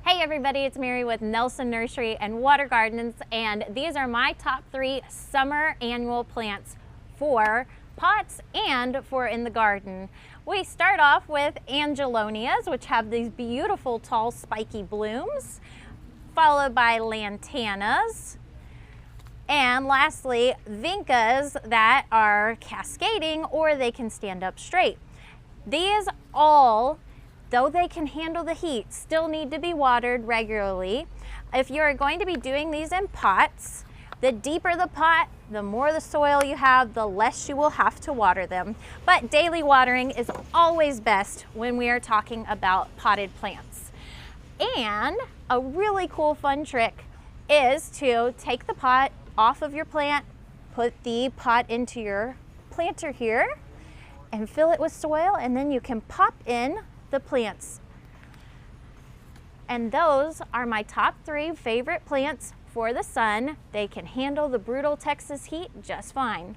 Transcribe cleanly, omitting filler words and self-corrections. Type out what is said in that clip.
Hey everybody, it's Mary with Nelson Nursery and Water Gardens, and these are my top 3 summer annual plants for pots and for in the garden. We start off with angelonias, which have these beautiful tall spiky blooms, followed by lantanas, and lastly vincas that are cascading or they can stand up straight. These all, though they can handle the heat, still need to be watered regularly. If you're going to be doing these in pots, the deeper the pot, the more the soil you have, the less you will have to water them. But daily watering is always best when we are talking about potted plants. And a really cool fun trick is to take the pot off of your plant, put the pot into your planter here, and fill it with soil, and then you can pop in the plants. And those are my top 3 favorite plants for the sun. They can handle the brutal Texas heat just fine.